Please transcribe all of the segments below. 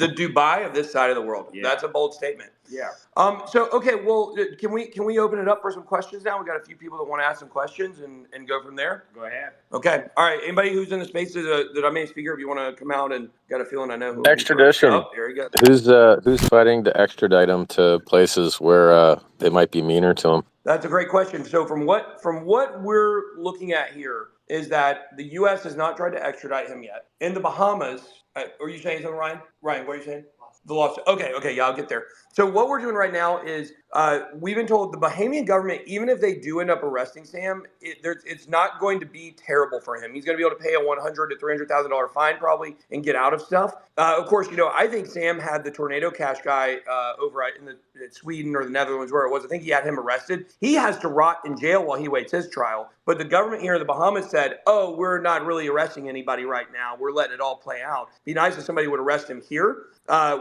the Dubai of this side of the world. Yeah. That's a bold statement. Yeah. So, okay, well, can we open it up for some questions now? We got a few people that want to ask some questions and go from there. Go ahead. Okay. All right. Anybody who's in the space that I may speaker, if you want to come out and got a feeling I know who. Extradition. Oh, there you go. Who's fighting to extradite them to places where they might be meaner to them? That's a great question. So from what we're looking at here is that the U.S. has not tried to extradite him yet. In the Bahamas, are you saying something, Ryan? Ryan, what are you saying? The lawsuit. Okay, yeah, I'll get there. So what we're doing right now is we've been told the Bahamian government, even if they do end up arresting Sam, it's not going to be terrible for him. He's going to be able to pay a $100,000 to $300,000 fine probably and get out of stuff. Of course, I think Sam had the Tornado Cash guy over in Sweden or the Netherlands, where it was. I think he had him arrested. He has to rot in jail while he waits his trial. But the government here in the Bahamas said, oh, we're not really arresting anybody right now. We're letting it all play out. Be nice if somebody would arrest him here.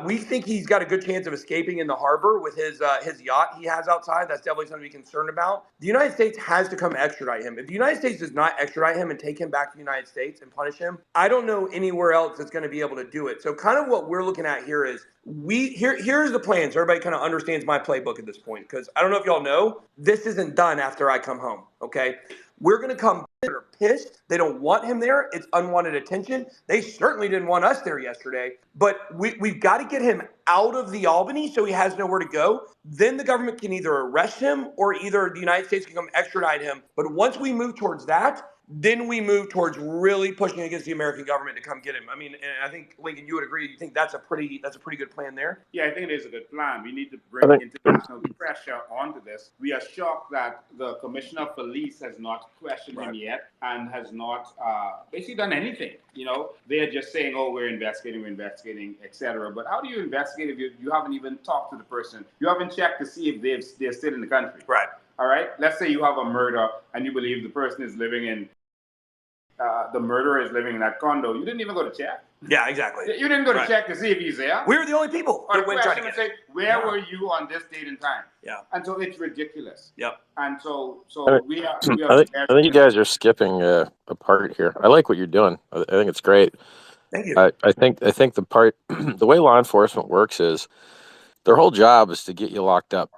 We think he's got a good chance of escaping in the harbor with his yacht he has outside. That's definitely something to be concerned about. The United States has to come extradite him. If the United States does not extradite him and take him back to the United States and punish him, I don't know anywhere else that's going to be able to do it. So kind of what we're looking at here is here's the plan. So everybody kind of understands my playbook at this point, because I don't know if y'all know, this isn't done after I come home. Okay. We're going to come they're pissed. They don't want him there. It's unwanted attention. They certainly didn't want us there yesterday. But we've got to get him out of the Albany so he has nowhere to go. Then the government can either arrest him or either the United States can come extradite him. But once we move towards that, then we move towards really pushing against the American government to come get him. I mean, and I think, Lincoln, you would agree. You think that's a pretty good plan there? Yeah, I think it is a good plan. We need to bring international pressure onto this. We are shocked that the Commissioner of Police has not questioned him yet and has not basically done anything. They are just saying, oh, we're investigating, etc. But how do you investigate if you haven't even talked to the person? You haven't checked to see if they're still in the country. Right. All right. Let's say you have a murder and you believe the person is living in the murderer is living in that condo. You didn't even go to check. Yeah, exactly. You didn't go to check to see if he's there. We were the only people that went trying to get say, where were you on this date and time? Yeah. And so it's ridiculous. Yep. And so we are. I think you guys are skipping a part here. I like what you're doing. I think it's great. Thank you. I think the part, the way law enforcement works is their whole job is to get you locked up.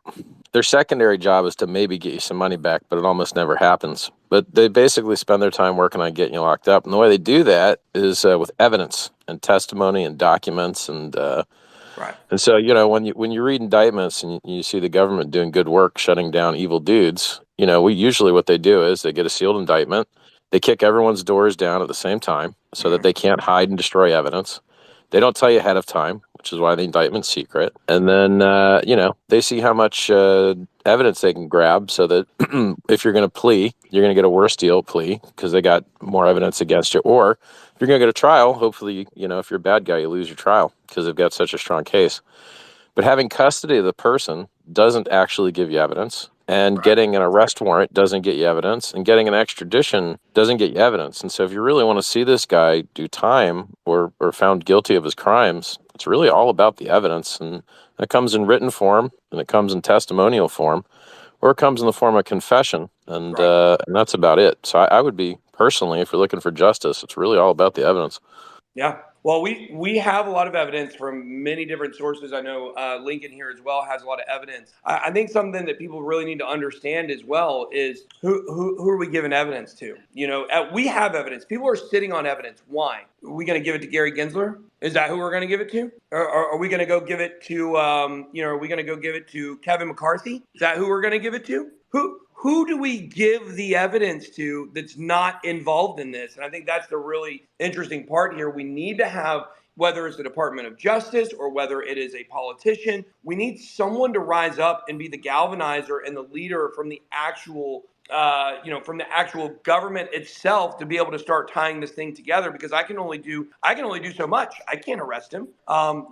Their secondary job is to maybe get you some money back, but it almost never happens. But they basically spend their time working on getting you locked up. And the way they do that is with evidence and testimony and documents. And and so, when you read indictments and you see the government doing good work shutting down evil dudes, usually what they do is they get a sealed indictment. They kick everyone's doors down at the same time so that they can't hide and destroy evidence. They don't tell you ahead of time, which is why the indictment's secret. And then, they see how much evidence they can grab so that if you're going to plea, you're going to get a worse deal plea because they got more evidence against you. Or if you're going to get a trial, hopefully, if you're a bad guy, you lose your trial because they've got such a strong case. But having custody of the person doesn't actually give you evidence. And getting an arrest warrant doesn't get you evidence, and getting an extradition doesn't get you evidence. And so if you really want to see this guy do time or found guilty of his crimes, it's really all about the evidence. And it comes in written form, and it comes in testimonial form, or it comes in the form of confession. And that's about it. So I would be, personally, if you're looking for justice, it's really all about the evidence. Yeah. Well, we have a lot of evidence from many different sources. I know Lincoln here as well has a lot of evidence. I think something that people really need to understand as well is who are we giving evidence to? We have evidence. People are sitting on evidence. Why? Are we going to give it to Gary Gensler? Is that who we're going to give it to? Or are we going to go give it to, are we going to go give it to Kevin McCarthy? Is that who we're going to give it to? Who do we give the evidence to that's not involved in this? And I think that's the really interesting part here. We need to have, whether it's the Department of Justice or whether it is a politician, we need someone to rise up and be the galvanizer and the leader from the actual government itself to be able to start tying this thing together, because I can only do so much. I can't arrest him. I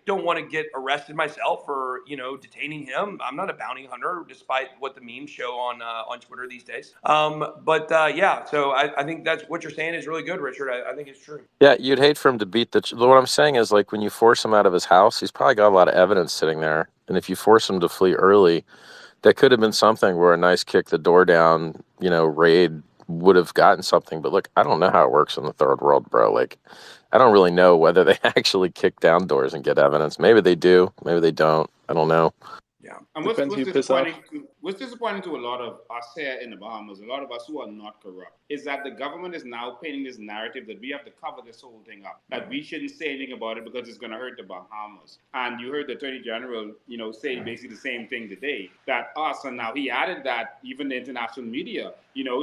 don't want to get arrested myself for, detaining him. I'm not a bounty hunter, despite what the memes show on Twitter these days. So I think that's what you're saying is really good, Richard. I think it's true. Yeah, you'd hate for him to beat what I'm saying is, like, when you force him out of his house, he's probably got a lot of evidence sitting there. And if you force him to flee early, that could have been something where a nice kick the door down, raid would have gotten something. But look, I don't know how it works in the third world, bro. Like, I don't really know whether they actually kick down doors and get evidence. Maybe they do, maybe they don't. I don't know. Yeah. And what's disappointing to a lot of us here in the Bahamas, a lot of us who are not corrupt, is that the government is now painting this narrative that we have to cover this whole thing up, that we shouldn't say anything about it because it's going to hurt the Bahamas. And you heard the Attorney General, say basically the same thing today, that us, and now he added that even the international media,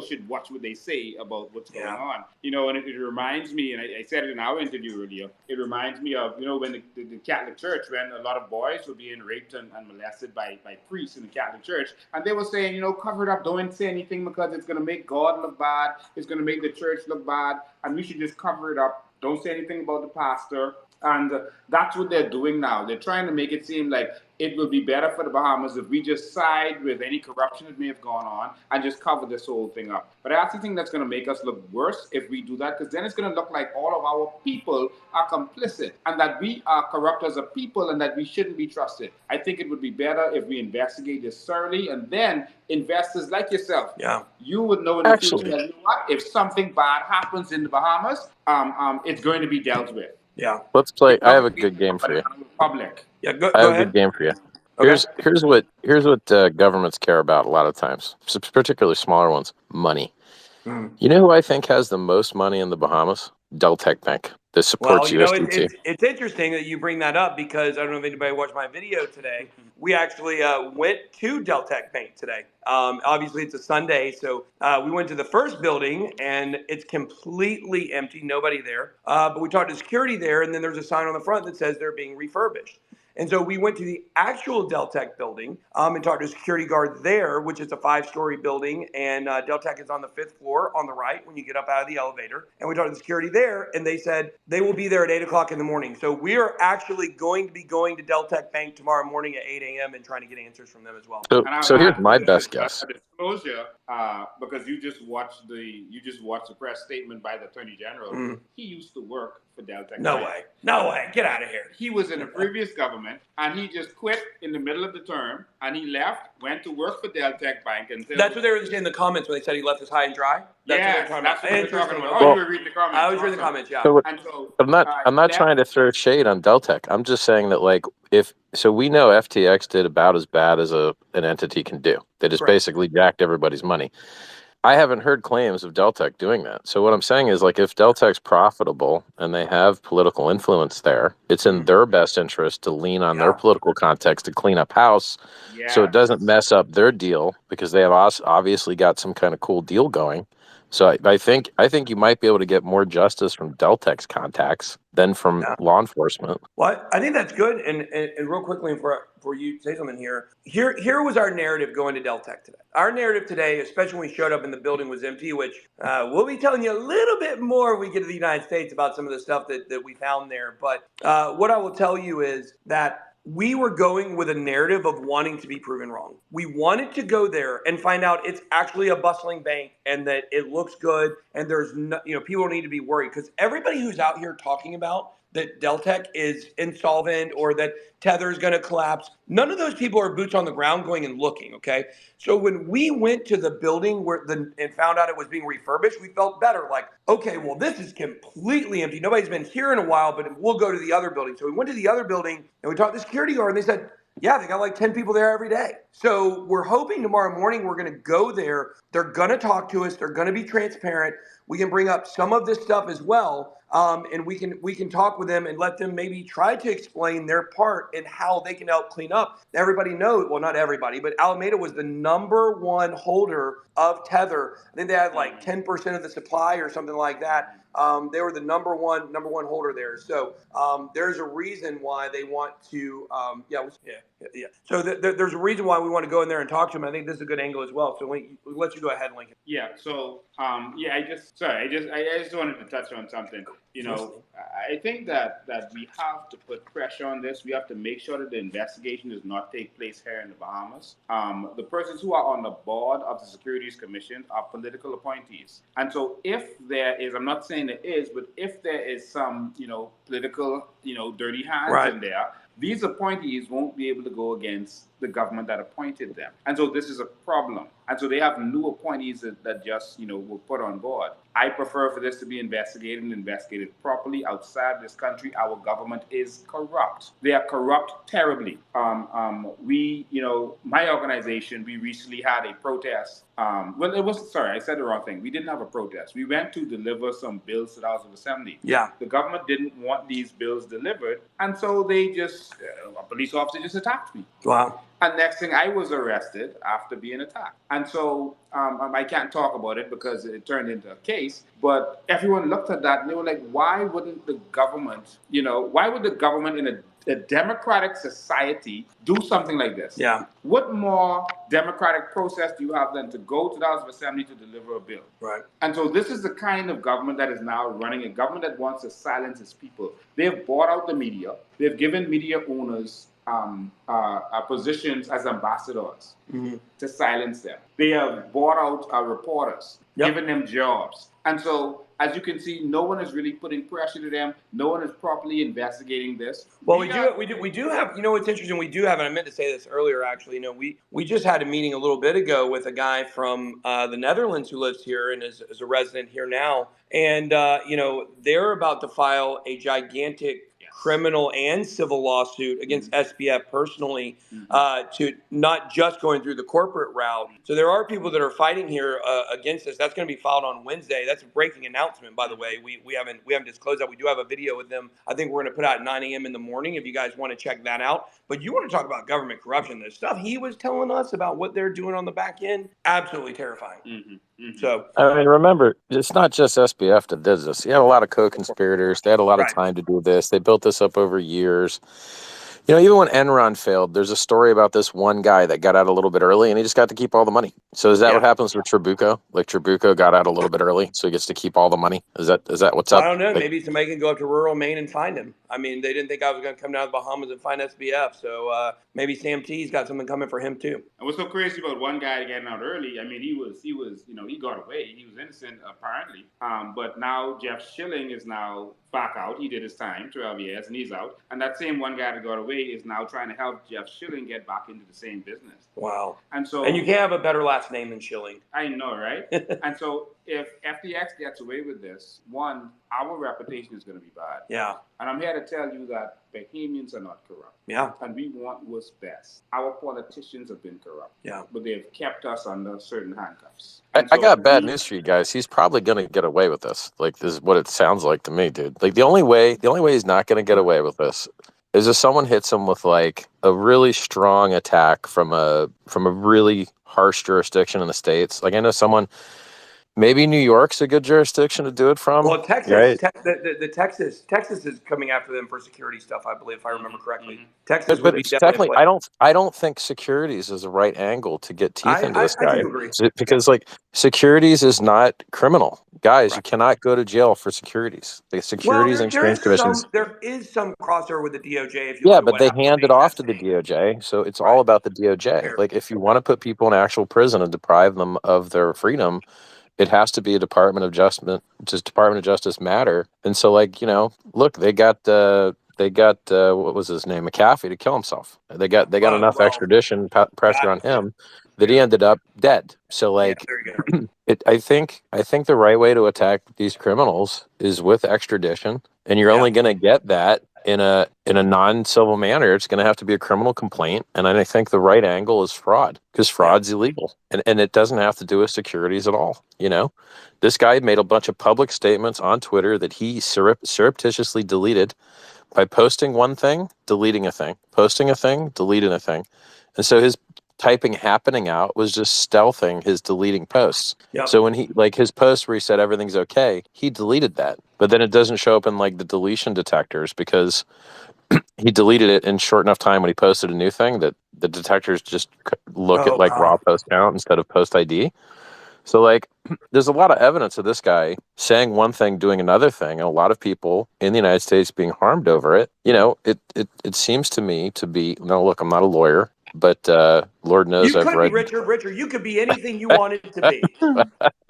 should watch what they say about what's going on. And it reminds me, and I said it in our interview earlier, it reminds me of, when the Catholic Church, when a lot of boys were being raped and molested by priests in the Catholic Church, and they were saying, cover it up, don't say anything because it's going to make God look bad, it's going to make the church look bad, and we should just cover it up, don't say anything about the pastor. And that's what they're doing now. They're trying to make it seem like it will be better for the Bahamas if we just side with any corruption that may have gone on and just cover this whole thing up. But I actually think that's going to make us look worse if we do that, because then it's going to look like all of our people are complicit and that we are corrupt as a people and that we shouldn't be trusted. I think it would be better if we investigate this thoroughly, and then investors like yourself, you would know in the future, you know what, if something bad happens in the Bahamas, it's going to be dealt with. Yeah. Let's play. I have a good game for you. Public. Yeah, go I have ahead. a good game for you. Okay. Here's what governments care about a lot of times, particularly smaller ones: money. You know who I think has the most money in the Bahamas? Deltec Bank. This supports USDT. It's interesting that you bring that up, because I don't know if anybody watched my video today. We actually went to Deltec Bank today. Obviously, it's a Sunday, so we went to the first building, and it's completely empty, nobody there. But we talked to security there, and then there's a sign on the front that says they're being refurbished. And so we went to the actual Deltec building and talked to a security guard there, which is a 5-story building. And Deltec is on the 5th floor on the right when you get up out of the elevator. And we talked to the security there, and they said they will be there at 8 o'clock in the morning. So we are actually going to be going to Deltec Bank tomorrow morning at 8 a.m. and trying to get answers from them as well. So here's my best guess. A disclosure, because you just watched the press statement by the Attorney General. He used to work for Deltec. No way. Get out of here. He was in a previous government, and he just quit in the middle of the term, and he left, went to work for Deltec Bank. That's what they were saying in the comments when they said he left us high and dry. That's what they were talking about. Oh, you were reading the comments. I was reading the comments, yeah. So, I'm not trying to throw shade on Deltec. I'm just saying that, like, we know FTX did about as bad as an entity can do. They just basically jacked everybody's money. I haven't heard claims of Deltec doing that. So what I'm saying is, like, if Deltec's profitable and they have political influence there, it's in their best interest to lean on their political context to clean up house, so it doesn't mess up their deal, because they have obviously got some kind of cool deal going. So I think you might be able to get more justice from Deltec's contacts than from law enforcement. Well, I think that's good. And real quickly, for you to say something here was our narrative going to Deltec today. Our narrative today, especially when we showed up and the building was empty, which we'll be telling you a little bit more when we get to the United States about some of the stuff that we found there. But what I will tell you is that we were going with a narrative of wanting to be proven wrong. We wanted to go there and find out it's actually a bustling bank and that it looks good, and there's people don't need to be worried, because everybody who's out here talking about that Deltec is insolvent or that Tether is going to collapse, none of those people are boots on the ground going and looking, okay? So when we went to the building and found out it was being refurbished, we felt better. Like, okay, well, this is completely empty. Nobody's been here in a while, but we'll go to the other building. So we went to the other building, and we talked to the security guard, and they said, yeah, they got like 10 people there every day. So we're hoping tomorrow morning we're going to go there. They're going to talk to us. They're going to be transparent. We can bring up some of this stuff as well. And we can talk with them and let them maybe try to explain their part and how they can help clean up. Everybody knows, well, not everybody, but Alameda was the #1 holder of Tether. I think they had like 10% of the supply or something like that. They were the number one holder there. So there's a reason why they want to, So there's a reason why we want to go in there and talk to them. I think this is a good angle as well. So we'll let you go ahead, Lincoln. Yeah. So I just wanted to touch on something. I think that we have to put pressure on this. We have to make sure that the investigation does not take place here in the Bahamas. The persons who are on the board of the Securities Commission are political appointees. And so if there is, I'm not saying there is, but if there is some, political, dirty hands in there, these appointees won't be able to go against the government that appointed them. And so this is a problem. And so they have new appointees that just, were put on board. I prefer for this to be investigated and investigated properly. Outside this country, our government is corrupt. They are corrupt terribly. My organization, we recently had a protest. I said the wrong thing. We didn't have a protest. We went to deliver some bills to the House of Assembly. Yeah. The government didn't want these bills delivered, and so they just, a police officer just attacked me. Wow. And next thing, I was arrested after being attacked. And so I can't talk about it because it turned into a case. But everyone looked at that and they were like, why wouldn't the government, why would the government in a democratic society do something like this? Yeah. What more democratic process do you have than to go to the House of Assembly to deliver a bill? Right. And so this is the kind of government that is now running, a government that wants to silence its people. They've bought out the media. They've given media owners positions as ambassadors to silence them. They have bought out our given them jobs. And so, as you can see, no one is really putting pressure to them. No one is properly investigating this. Well, we do have, what's interesting, we do have, and I meant to say this earlier, actually, we just had a meeting a little bit ago with a guy from the Netherlands who lives here and is a resident here now. And, they're about to file a gigantic criminal and civil lawsuit against SBF personally, to not just going through the corporate route. So there are people that are fighting here against this. That's going to be filed on Wednesday. That's a breaking announcement, by the way. We haven't disclosed that. We do have a video with them. I think we're going to put out at 9 a.m. in the morning if you guys want to check that out. But you want to talk about government corruption? The stuff he was telling us about what they're doing on the back end, absolutely terrifying. So I mean, remember, it's not just SBF that does this. You had a lot of co-conspirators. They had a lot of time to do this. They built this up over years. Even when Enron failed, there's a story about this one guy that got out a little bit early and he just got to keep all the money. So is that what happens with Trabuco? Like Trabuco got out a little bit early, so he gets to keep all the money. Is that what's up? I don't know. Maybe somebody can go up to rural Maine and find him. I mean, they didn't think I was going to come down to the Bahamas and find SBF. So maybe Sam T's got something coming for him too. And what's so crazy about one guy getting out early? I mean, he got away. He was innocent apparently. But now Jeff Schilling is now back out. He did his time, 12 years, and he's out. And that same one guy that got away is now trying to help Jeff Schilling get back into the same business. Wow. And you can't have a better last name than Schilling. I know, right? And so if FTX gets away with this, one, our reputation is going to be bad. Yeah. And I'm here to tell you that Bahamians are not corrupt. Yeah. And we want what's best. Our politicians have been corrupt. Yeah. But they've kept us under certain handcuffs. I got bad news for you guys. He's probably going to get away with this. Like, this is what it sounds like to me, dude. Like, the only way he's not going to get away with this is if someone hits him with like a really strong attack from a really harsh jurisdiction in the States. Like, I know someone. Maybe New York's a good jurisdiction to do it from. Well, Texas, right? Texas is coming after them for security stuff, I believe, if I remember correctly. Texas, but definitely, I don't think securities is the right angle to get teeth into this guy. I do agree. Because like securities is not criminal, guys. You cannot go to jail for securities. The Securities and Exchange Commissions. There is some crossover with the DOJ. If you but they hand it off to the DOJ, so it's all about the DOJ. Fair. Like, if you want to put people in actual prison and deprive them of their freedom, it has to be a Department of Justice matter. And so, like, look, they got what was his name, McAfee, to kill himself. They got enough extradition pressure on him that he ended up dead. So, like, I think the right way to attack these criminals is with extradition, and you're only going to get that in a non-civil manner. It's going to have to be a criminal complaint, and I think the right angle is fraud, because fraud's illegal, and it doesn't have to do with securities at all. This guy made a bunch of public statements on Twitter that he surreptitiously deleted by posting one thing, deleting a thing, posting a thing, deleting a thing, and so his typing happening out was just stealthing his deleting posts. Yep. So when his post where he said everything's okay, he deleted that. But then it doesn't show up in like the deletion detectors because he deleted it in short enough time when he posted a new thing that the detectors just look at like raw post count instead of post ID. So like there's a lot of evidence of this guy saying one thing, doing another thing, and a lot of people in the United States being harmed over it. It seems to me to be, look, I'm not a lawyer, but Lord knows I've read. Richard, you could be anything you wanted to be.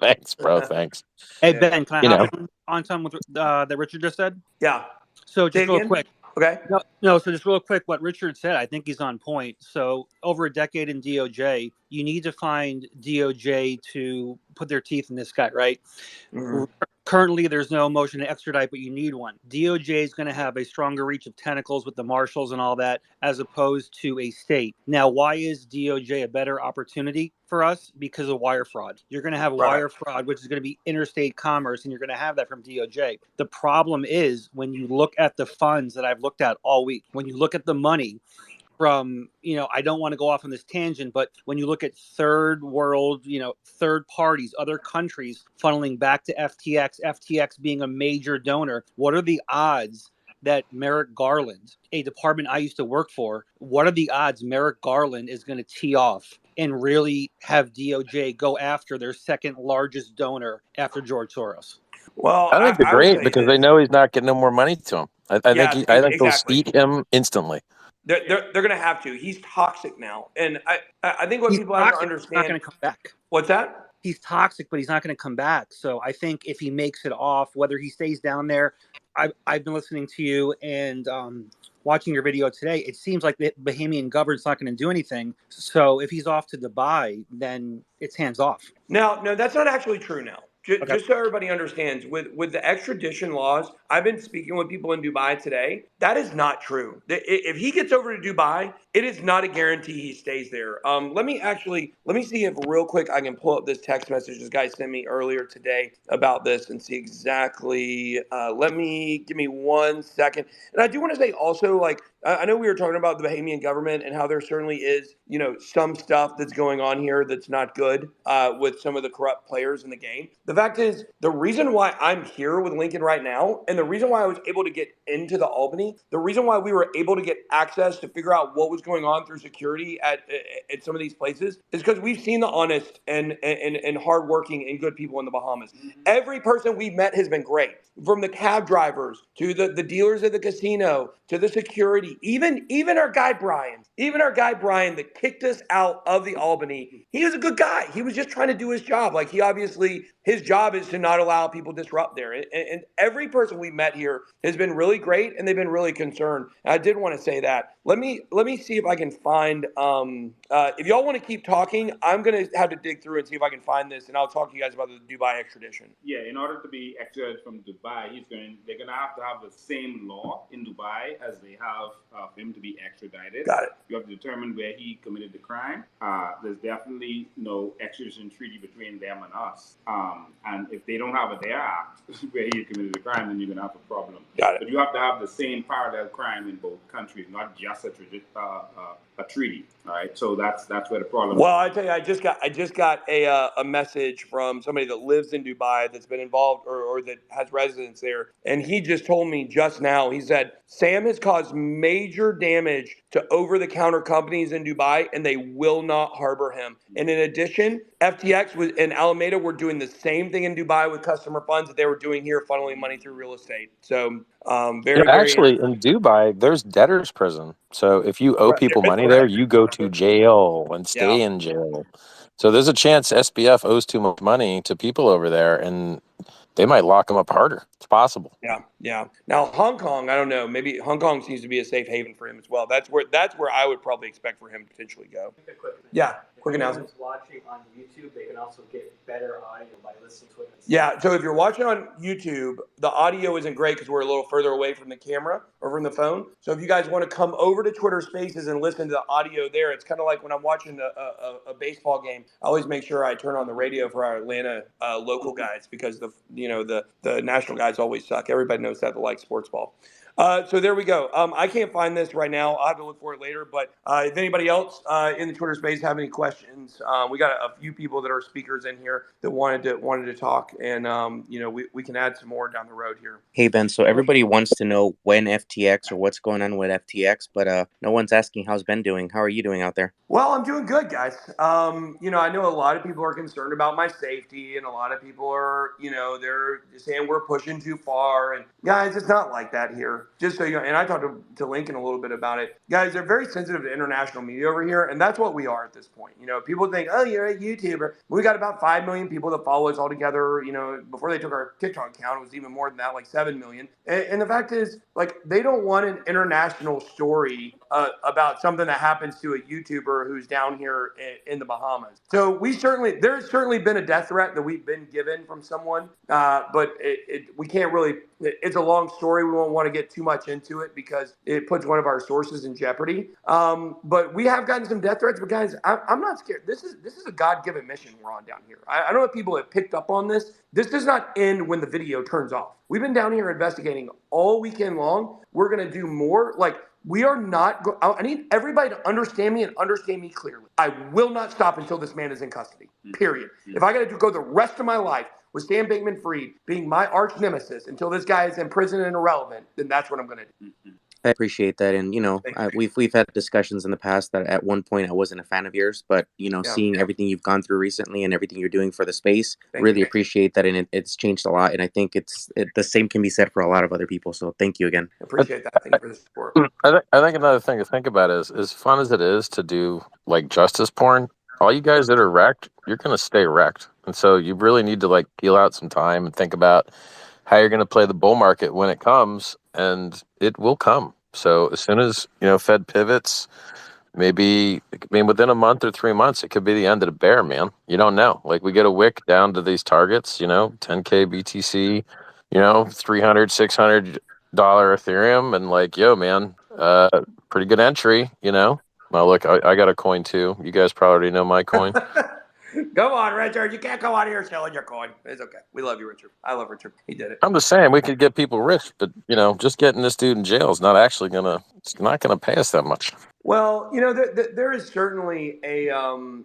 Thanks, bro. Thanks. Hey, Ben, can I hop on something with that Richard just said? Yeah. So just real quick, Okay. No. So just real quick, what Richard said, I think he's on point. So over a decade in DOJ, you need to find DOJ to put their teeth in this guy, right? Mhm. Currently, there's no motion to extradite, but you need one. DOJ is going to have a stronger reach of tentacles with the marshals and all that, as opposed to a state. Now, why is DOJ a better opportunity for us? Because of wire fraud. You're going to have Right. wire fraud, which is going to be interstate commerce, and you're going to have that from DOJ. The problem is when you look at the funds that I've looked at all week, when you look at the money from, I don't want to go off on this tangent, but when you look at third world, third parties, other countries funneling back to FTX being a major donor, what are the odds that Merrick Garland, a department I used to work for, what are the odds Merrick Garland is going to tee off and really have DOJ go after their second largest donor after George Soros? Well, I think they're I would great say because this. they know he's not getting no more money to him. I Yeah, think they'll exactly. eat him instantly. They're going to have to. He's toxic now, and I think what He's people have to toxic, he's not understand. going to come back. What's that? He's toxic, but he's not going to come back. So I think if he makes it off, whether he stays down there, I've been listening to you and watching your video today. It seems like the Bahamian government's not going to do anything. So if he's off to Dubai, then it's hands off. No, that's not actually true now. Okay. Just so everybody understands, with the extradition laws, I've been speaking with people in Dubai today. That is not true. If he gets over to Dubai, it is not a guarantee he stays there. Let me see if real quick I can pull up this text message this guy sent me earlier today about this and see exactly. Give me 1 second. And I do want to say also, like, I know we were talking about the Bahamian government and how there certainly is, some stuff that's going on here that's not good with some of the corrupt players in the game. The fact is, the reason why I'm here with Lincoln right now, and the reason why I was able to get into the Albany, the reason why we were able to get access to figure out what was going on through security at some of these places is because we've seen the honest and hardworking and good people in the Bahamas. Every person we've met has been great, from the cab drivers to the dealers at the casino to the security, even our guy Brian, that kicked us out of the Albany. He was a good guy. He was just trying to do his job. Like, his job is to not allow people disrupt there. And every person we met here has been really great, and they've been really concerned. And I did want to say that. Let me see if I can find. If y'all want to keep talking, I'm gonna have to dig through and see if I can find this, and I'll talk to you guys about the Dubai extradition. Yeah, in order to be extradited from Dubai, they're gonna have to have the same law in Dubai as they have for him to be extradited. Got it. You have to determine where he committed the crime. There's definitely no extradition treaty between them and us. And if they don't have a Dare Act where he committed the crime, then you're gonna have a problem. Got it. But you have to have the same parallel crime in both countries, not just a treaty. All right, so that's where the problem. Well, I tell you, I just got a message from somebody that lives in Dubai that's been involved or that has residence there, and he just told me just now. He said Sam has caused major damage to over-the-counter companies in Dubai, and they will not harbor him. And in addition, FTX and Alameda were doing the same thing in Dubai with customer funds that they were doing here, funneling money through real estate. So very, Actually, in Dubai, there's debtor's prison. So if you owe people money there, you go to jail and stay in jail. So there's a chance SBF owes too much money to people over there, and they might lock them up harder. It's possible. Yeah. Now Hong Kong, I don't know. Maybe Hong Kong seems to be a safe haven for him as well. That's where I would probably expect for him to potentially go. Yeah. Quick announcement. If anyone's watching on YouTube, they can also get better audio by listening to it. Yeah. So if you're watching on YouTube, the audio isn't great because we're a little further away from the camera or from the phone. So if you guys want to come over to Twitter Spaces and listen to the audio there, it's kind of like when I'm watching a baseball game. I always make sure I turn on the radio for our Atlanta local guys because the national guys always suck. Everybody knows that, they like sports ball. So there we go. I can't find this right now. I'll have to look for it later. But if anybody else in the Twitter space have any questions, we got a few people that are speakers in here that wanted to talk, and we can add some more down the road here. Hey Ben, so everybody wants to know when FTX or what's going on with FTX, but no one's asking how's Ben doing. How are you doing out there? Well, I'm doing good, guys. I know a lot of people are concerned about my safety, and a lot of people are, they're saying we're pushing too far. And guys, it's not like that here. just so you know, and I talked to Lincoln a little bit about it. Guys, they're very sensitive to international media over here, and that's what we are at this point. You know, people think, oh, you're a YouTuber. We got about 5 million people that follow us all together. You know, before they took our TikTok account, it was even more than that, like 7 million. And the fact is, like, they don't want an international story about something that happens to a YouTuber who's down here in the Bahamas. So there's certainly been a death threat that we've been given from someone, but we can't really. It's a long story. We won't want to get too much into it because it puts one of our sources in jeopardy. But we have gotten some death threats. But guys, I'm not scared. This is a God-given mission we're on down here. I don't know if people have picked up on this. This does not end when the video turns off. We've been down here investigating all weekend long. We're going to do more. Like, we are not. I need everybody to understand me and understand me clearly. I will not stop until this man is in custody. Period. If I got to go the rest of my life with Sam Bankman-Fried being my arch nemesis until this guy is in prison and irrelevant, then that's what I'm going to do. I appreciate that, and we've had discussions in the past that at one point I wasn't a fan of yours, but seeing everything you've gone through recently and everything you're doing for the space, really appreciate that, and it's changed a lot, and I think the same can be said for a lot of other people. So thank you again. Appreciate that. Thank you for the support. I think another thing to think about is, as fun as it is to do like justice porn, all you guys that are wrecked, you're going to stay wrecked, and so you really need to like peel out some time and think about how you're going to play the bull market when it comes, and it will come. So as soon as, Fed pivots, maybe within a month or 3 months, it could be the end of the bear, man. You don't know. Like, we get a wick down to these targets, 10K BTC, $300, $600 Ethereum, and like, yo, man, pretty good entry, Well, look, I got a coin too. You guys probably already know my coin. Go on, Richard. You can't go out here selling your coin. It's okay. We love you, Richard. I love Richard. He did it. I'm just saying we could get people rich, but just getting this dude in jail is not actually it's not gonna pay us that much. Well, there is certainly a.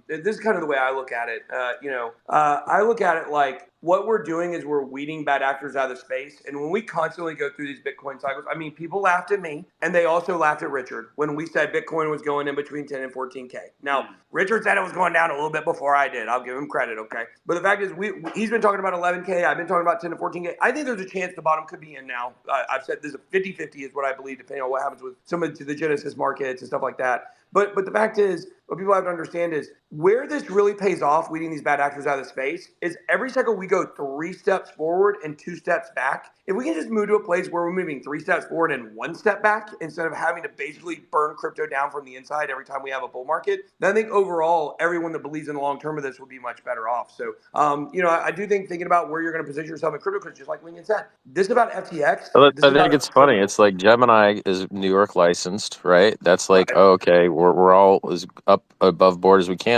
This is kind of the way I look at it. I look at it like what we're doing is we're weeding bad actors out of the space. And when we constantly go through these Bitcoin cycles, I mean, people laughed at me and they also laughed at Richard when we said Bitcoin was going in between 10 and 14K. Now, Richard said it was going down a little bit before I did. I'll give him credit, okay? But the fact is, he's been talking about 11K. I've been talking about 10 to 14K. I think there's a chance the bottom could be in now. I've said there's a 50-50 is what I believe, depending on what happens with some of the Genesis markets and stuff like that. But the fact is, what people have to understand is where this really pays off, weeding these bad actors out of the space, is every cycle we go 3 steps forward and 2 steps back. If we can just move to a place where we're moving 3 steps forward and 1 step back, instead of having to basically burn crypto down from the inside every time we have a bull market, then I think overall, everyone that believes in the long term of this will be much better off. So, I do think thinking about where you're going to position yourself in crypto, because just like Lincoln said, this is about FTX. I think it's funny. It's like Gemini is New York licensed, right? That's like, oh, okay, we're all as up above board as we can.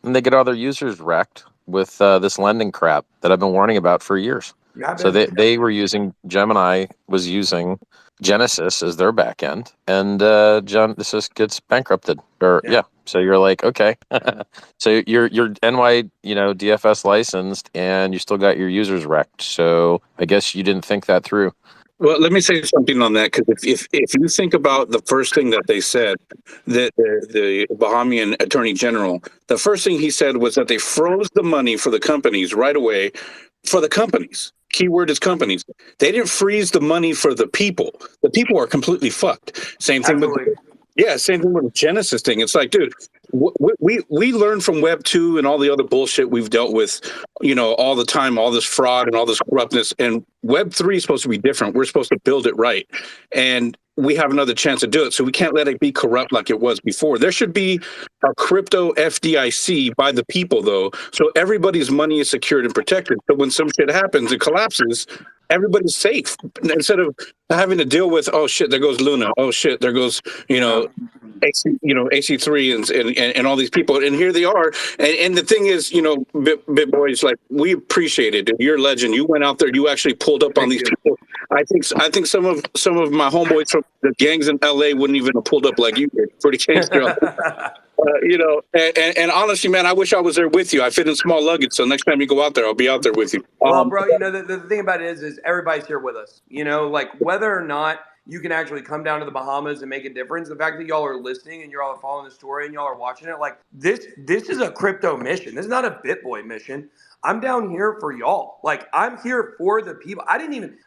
And they get all their users wrecked with this lending crap that I've been warning about for years. So they were using, Gemini was using Genesis as their back end, and Genesis gets bankrupted. So you're like, okay. So you're NY, DFS licensed, and you still got your users wrecked. So I guess you didn't think that through. Well, let me say something on that, because if you think about the first thing that they said, that the Bahamian Attorney General, the first thing he said was that they froze the money for the companies right away, for the companies. Keyword is companies. They didn't freeze the money for the people. The people are completely fucked. Same thing with the Genesis thing. It's like, dude, we learned from Web 2 and all the other bullshit we've dealt with, all the time, all this fraud and all this corruptness. And Web 3 is supposed to be different. We're supposed to build it right. And we have another chance to do it. So we can't let it be corrupt like it was before. There should be a crypto FDIC by the people, though, so everybody's money is secured and protected. So when some shit happens, it collapses, everybody's safe. Instead of having to deal with, oh shit, there goes Luna. Oh shit, there goes, AC3 and all these people. And here they are. And the thing is, Bitboy is like, we appreciate it. You're a legend. You went out there. You actually pulled up on these people. I think some of my homeboys from the gangs in LA wouldn't even have pulled up like you did. Pretty gangster. And honestly, man, I wish I was there with you. I fit in small luggage, so next time you go out there, I'll be out there with you. Well, bro, the thing about it is everybody's here with us. Like whether or not you can actually come down to the Bahamas and make a difference. The fact that y'all are listening and you're all following the story and y'all are watching it, like this is a crypto mission. This is not a Bitboy mission. I'm down here for y'all. Like, I'm here for the people. I didn't even,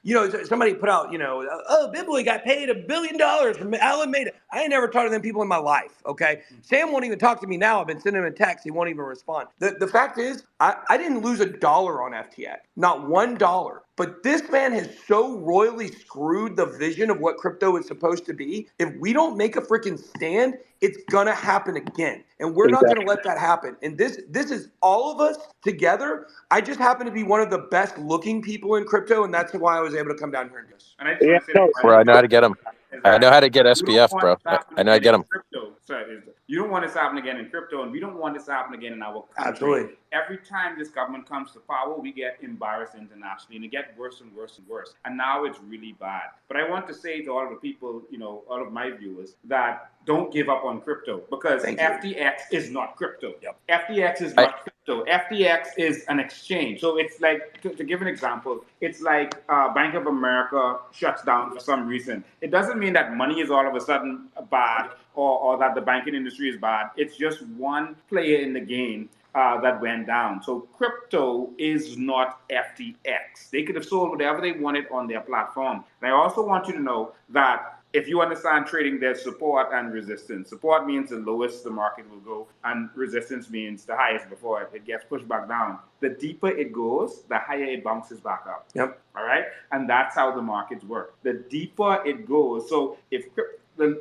somebody put out, oh, Bitboy got paid $1 billion from Alameda. I ain't never talked to them people in my life, okay? Sam won't even talk to me now. I've been sending him a text. He won't even respond. The fact is, I didn't lose $1 on FTX. Not $1. But this man has so royally screwed the vision of what crypto is supposed to be. If we don't make a freaking stand, it's gonna happen again. And we're not gonna let that happen. And this is all of us together. I just happen to be one of the best looking people in crypto, and that's why I was able to come down here and do this. And I just want to say, Bro, I know how to get them. I know how to get SPF, bro. I know how to get them. Crypto. Sorry, you don't want this to happen again in crypto, and we don't want this to happen again in our country. Absolutely. Every time this government comes to power, we get embarrassed internationally, and it gets worse and worse and worse. And now it's really bad. But I want to say to all of the people, all of my viewers, that don't give up on crypto, because FTX is not crypto. Yep. FTX is not crypto. FTX is an exchange. So it's like, to give an example, it's like Bank of America shuts down for some reason. It doesn't mean that money is all of a sudden bad, or that the banking industry is bad. It's just one player in the game that went down. So crypto is not FTX. They could have sold whatever they wanted on their platform. And I also want you to know that if you understand trading, there's support and resistance. Support means the lowest the market will go, and resistance means the highest before it gets pushed back down. The deeper it goes, the higher it bounces back up. Yep. All right? And that's how the markets work. The deeper it goes, so if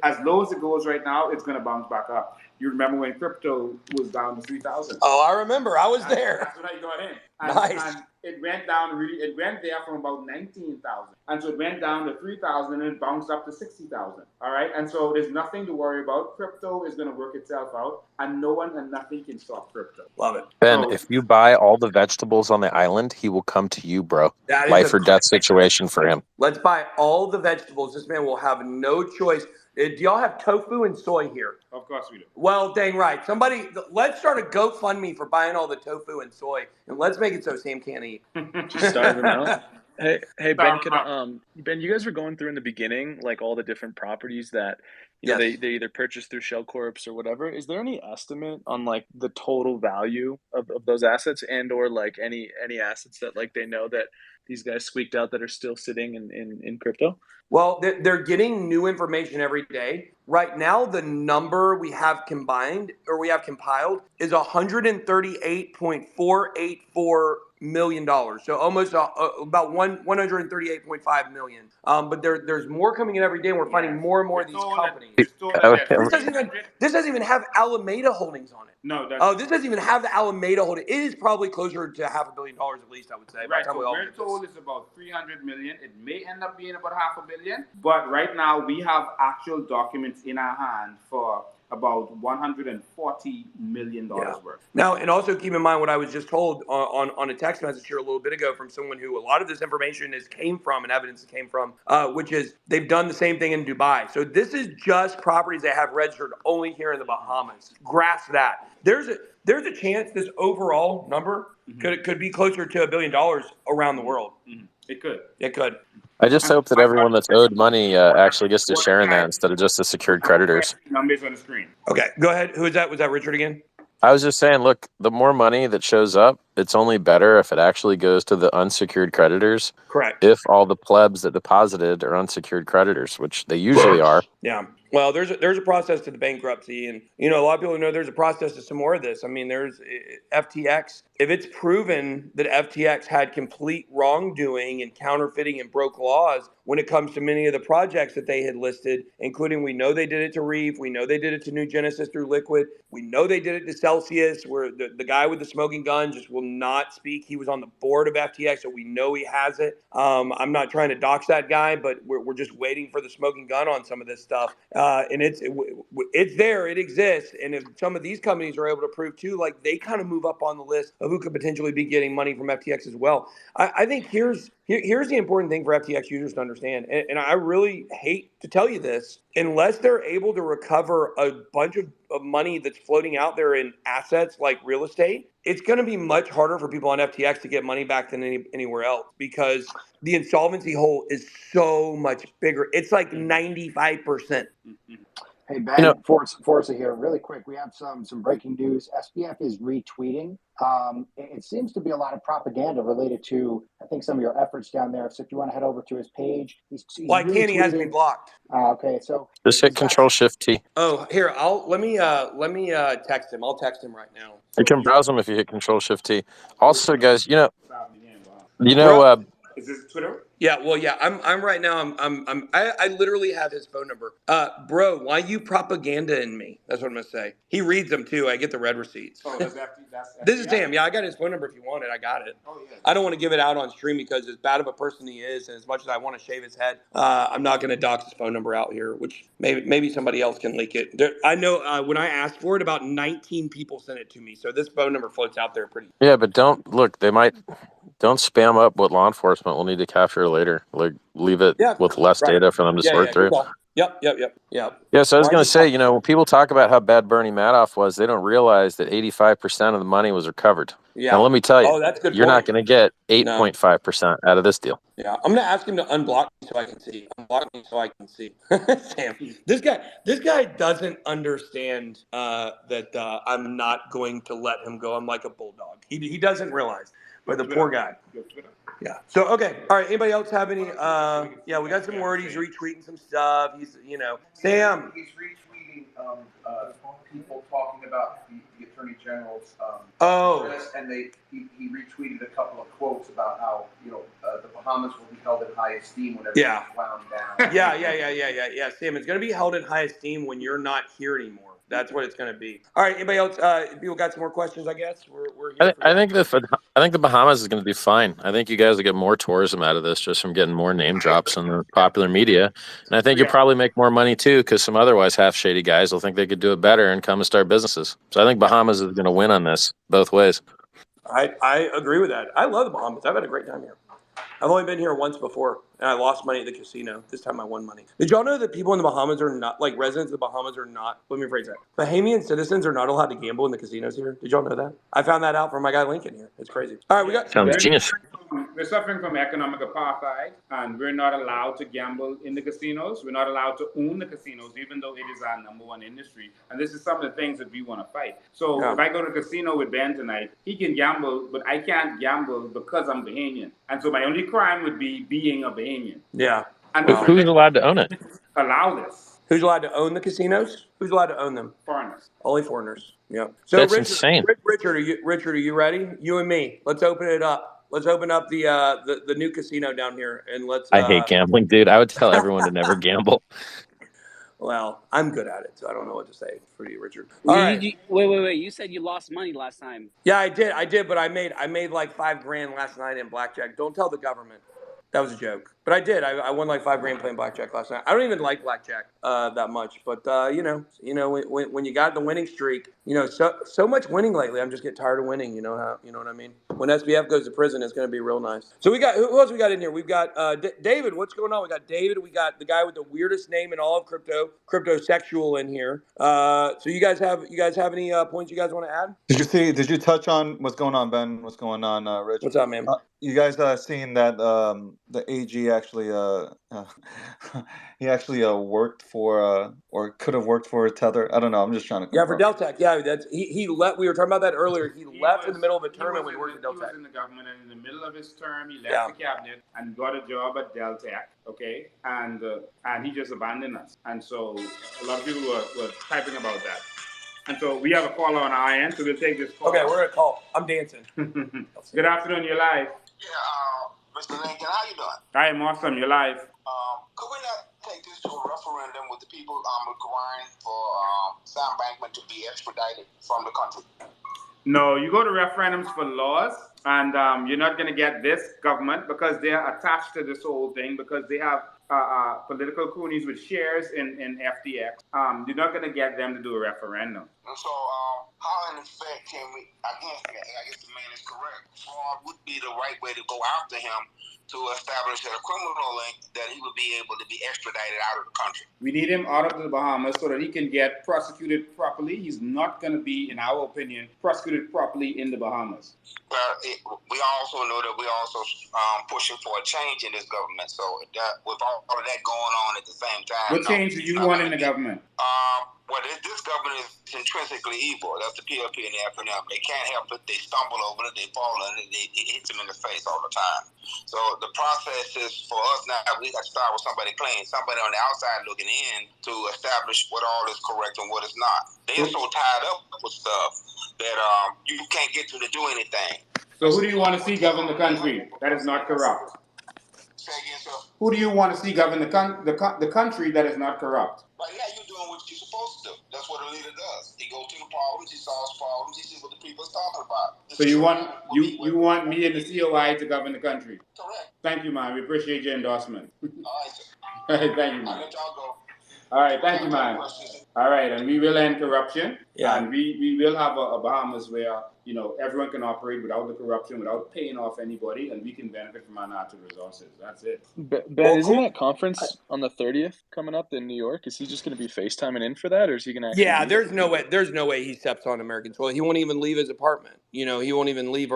as low as it goes right now, it's going to bounce back up. You remember when crypto was down to 3,000? Oh, I remember. I was there. That's when I got in. Nice. And it went down it went there from about 19,000. And so it went down to 3,000 and it bounced up to 60,000. All right? And so there's nothing to worry about. Crypto is going to work itself out, and no one and nothing can stop crypto. Love it. Ben, if you buy all the vegetables on the island, he will come to you, bro. Life or death situation for him. Let's buy all the vegetables. This man will have no choice. Do y'all have tofu and soy here? Of course we do. Well, dang right. Somebody, let's start a GoFundMe for buying all the tofu and soy, and let's make it so Sam can't eat. Just starve him out. Hey Ben, Ben, you guys were going through in the beginning, like all the different properties that they either purchased through Shell Corps or whatever. Is there any estimate on like the total value of those assets, and or like any assets that like they know that these guys squeaked out that are still sitting in crypto? Well, they're getting new information every day. Right now, the number we have compiled is $138.484 million. So almost about 138.5 million. But there's more coming in every day, and we're finding more and more of these companies. This doesn't even have Alameda Holdings on it. No. This doesn't even have the Alameda Holdings. It is probably closer to $500 million at least, I would say. Right. So we're told it's about 300 million. It may end up being about $500 million. But right now we have actual documents in our hand for about $140 million worth. Now, and also keep in mind what I was just told on a text message here a little bit ago from someone who a lot of this information came from and evidence came from, which is they've done the same thing in Dubai. So this is just properties that have registered only here in the Bahamas. Grasp that. There's a chance this overall number could be closer to $1 billion around the world. Mm-hmm. It could. I just hope that everyone that's owed money actually gets to share in that instead of just the secured creditors. Numbers on the screen. Okay, go ahead. Who is that? Was that Richard again? I was just saying, look, the more money that shows up, it's only better if it actually goes to the unsecured creditors. Correct. If all the plebs that deposited are unsecured creditors, which they usually are. Yeah. Well, there's a process to the bankruptcy, and a lot of people know there's a process to some more of this. I mean, there's FTX. If it's proven that FTX had complete wrongdoing and counterfeiting and broke laws when it comes to many of the projects that they had listed, including we know they did it to Reef, we know they did it to New Genesis through Liquid, we know they did it to Celsius, where the guy with the smoking gun just will not speak. He was on the board of FTX, so we know he has it. I'm not trying to dox that guy, but we're just waiting for the smoking gun on some of this stuff. And it's there, it exists. And if some of these companies are able to prove too, like they kind of move up on the list of who could potentially be getting money from FTX as well. I think here's Here's the important thing for FTX users to understand, and I really hate to tell you this, unless they're able to recover a bunch of money that's floating out there in assets like real estate, it's going to be much harder for people on FTX to get money back than anywhere else, because the insolvency hole is so much bigger. It's like 95%. Hey, Ben, Forza here. Really quick, we have some breaking news. SBF is retweeting. It seems to be a lot of propaganda related to, I think, some of your efforts down there. So if you want to head over to his page, he's Why can't he? Has to be blocked. Okay, so just hit Control Shift T. Oh, here, let me text him. I'll text him right now. You can browse them if you hit Control Shift T. Also, guys, Bro, is this Twitter? Yeah, well, yeah, I'm right now. I literally have his phone number. Bro, why you propaganda-ing me? That's what I'm gonna say. He reads them too. I get the red receipts. Oh, that's This is Sam. Yeah, I got his phone number if you want it. I got it. Oh, yeah. I don't want to give it out on stream because as bad of a person he is, and as much as I want to shave his head, I'm not going to dox his phone number out here, which maybe somebody else can leak it. I know when I asked for it, about 19 people sent it to me. So this phone number floats out there pretty. Yeah, but don't spam up what law enforcement will need to capture later. Like, leave it with less data for them to sort through. Yep. Yeah, so I was going to say, when people talk about how bad Bernie Madoff was, they don't realize that 85% of the money was recovered. Yeah. Now, let me tell you, that's good. You're not going to get 8.5% out of this deal. Yeah, I'm going to ask him to unblock me so I can see. Unblock me so I can see. Sam, this guy doesn't understand that I'm not going to let him go. I'm like a bulldog. He doesn't realize. But the poor guy. Yeah. So, okay. All right. Anybody else have any? Yeah, we got some word. He's retweeting some stuff. He's, Sam. He's retweeting people talking about the Attorney General's address, and he retweeted a couple of quotes about how, the Bahamas will be held in high esteem whenever it's wound down. Yeah. Sam, it's going to be held in high esteem when you're not here anymore. That's what it's going to be. All right. Anybody else? People got some more questions? I guess we're here. I think the Bahamas is going to do fine. I think you guys will get more tourism out of this just from getting more name drops in the popular media, and I think you'll probably make more money too because some otherwise half shady guys will think they could do it better and come and start businesses. So I think Bahamas is going to win on this both ways. I agree with that. I love the Bahamas. I've had a great time here. I've only been here once before, and I lost money at the casino. This time I won money. Did y'all know that people in the Bahamas are not, like residents of the Bahamas are not, let me rephrase that. Bahamian citizens are not allowed to gamble in the casinos here. Did y'all know that? I found that out from my guy Lincoln here. It's crazy. All right, we got. Sounds genius. We're suffering from economic apartheid, and we're not allowed to gamble in the casinos. We're not allowed to own the casinos, even though it is our #1 industry. And this is some of the things that we want to fight. So if I go to a casino with Ben tonight, he can gamble, but I can't gamble because I'm Bahamian. And so my only crime would be being a Bahamian. Yeah. And who's allowed to own it? Allow this. Who's allowed to own the casinos? Who's allowed to own them? Foreigners. Only foreigners. Yeah. So that's insane. Richard, are you ready? You and me. Let's open it up. Let's open up the new casino down here, and let's. I hate gambling, dude. I would tell everyone to never gamble. Well, I'm good at it, so I don't know what to say for you, Richard. All right. Wait. You said you lost money last time. Yeah, I did, but I made like $5,000 last night in blackjack. Don't tell the government. That was a joke. But I did. I won like $5,000 playing blackjack last night. I don't even like blackjack that much, but when you got the winning streak, so much winning lately. I'm just getting tired of winning. You know what I mean? When SBF goes to prison, it's going to be real nice. So we got who else we got in here? We've got David. What's going on? We got David. We got the guy with the weirdest name in all of cryptosexual in here. So you guys have any points you guys want to add? Did you touch on what's going on, Ben? What's going on, Rich? What's up, man? You guys seen that the AG actually he actually worked for or could have worked for Tether? I don't know. I'm just trying to confirm. Yeah, for Deltec. Yeah, that's he left. We were talking about that earlier. He left in the middle of a tournament when he worked at Deltec. He was in the government, and in the middle of his term, he left the cabinet and got a job at Deltec. Okay, and he just abandoned us. And so a lot of people were typing about that. And so we have a caller on our end, so we'll take this call. Okay, we're gonna call. I'm dancing. Good afternoon, you're live. Yeah, Mr. Lincoln, how you doing? I am awesome, you're live. Could we not take this to a referendum with the people requiring for Sam Bankman to be extradited from the country? No, you go to referendums for laws, and you're not going to get this government because they are attached to this whole thing because they have political cronies with shares in FTX. You're not going to get them to do a referendum. And so how in effect can we, I guess the man is correct, fraud would be the right way to go after him to establish a criminal link that he would be able to be extradited out of the country. We need him out of the Bahamas so that he can get prosecuted properly. He's not going to be, in our opinion, prosecuted properly in the Bahamas. We also know that we're also pushing for a change in this government. So with all of that going on at the same time. What change do you want in the government? Well, this government is intrinsically evil. That's the PLP and the acronym. They can't help it. They stumble over it. They fall in it. It hits them in the face all the time. So the process is for us now, we got to start with somebody clean, somebody on the outside looking in to establish what all is correct and what is not. They're so tied up with stuff that you can't get to do anything. So who do you want to see govern the country that is not corrupt? Say again, sir? Who do you want to see govern the country that is not corrupt? Right now, you're doing what you're supposed to do. That's what a leader does. He goes to the problems, he solves problems, he sees what the people is talking about. So you want me and the COI to govern the country? Correct. Thank you, man. We appreciate your endorsement. All right, sir. Thank you, man. I'll let y'all go. All right, thank you, man. All right, and we will end corruption. Yeah. And we will have a Bahamas where, everyone can operate without the corruption, without paying off anybody, and we can benefit from our natural resources. That's it. Ben, isn't that conference on the 30th coming up in New York? Is he just going to be FaceTiming in for that, or is he going to actually? Yeah, there's no way. There's no way he steps on American soil. He won't even leave his apartment. He won't even leave.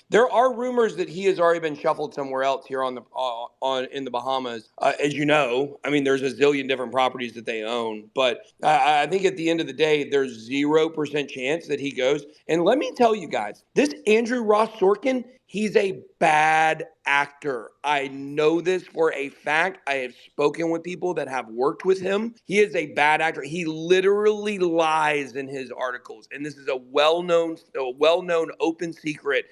There are rumors that he has already been shuffled somewhere else here in the Bahamas. As you know, I mean, there's a zillion different properties that they own. But I think at the end of the day, there's 0% chance that he goes. And let me tell you guys, this Andrew Ross Sorkin, he's a bad actor. I know this for a fact. I have spoken with people that have worked with him. He is a bad actor. He literally lies in his articles. And this is a well-known open secret